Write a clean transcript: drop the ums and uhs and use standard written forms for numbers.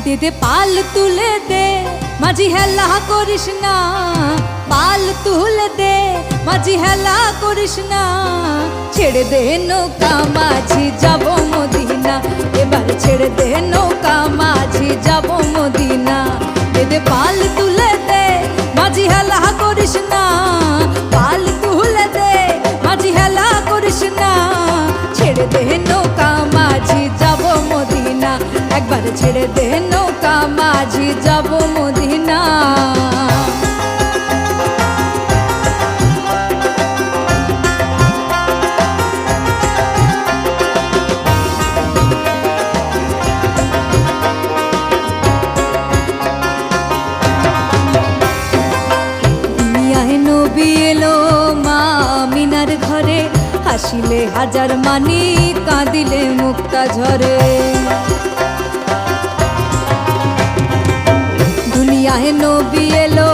দে দে পাল তুলে দে মাঝি হেলা করিস না, পাল তুলে দে মাঝি হেলা করিস না। ছেড়ে দে নৌকা মাঝি যাব মদিনা, এবার ছেড়ে দে নৌকা মাঝি যাব মদিনা। দে দে পাল তুলে দে মাঝি হেলা করিস না, পাল তুলে দে মাঝি হেলা করিস না। ছেড়ে দে নৌকা মাঝি যাব মদিনা, একবার ছেড়ে দে নৌকা মাঝি যাব মদিনা। দুনিয়ায় নবী এলো মা আমিনার ঘরে, হাসিলে হাজার মানি কাঁদিলে মুক্তা ঝরে। দুনিয়ায় নবী এলো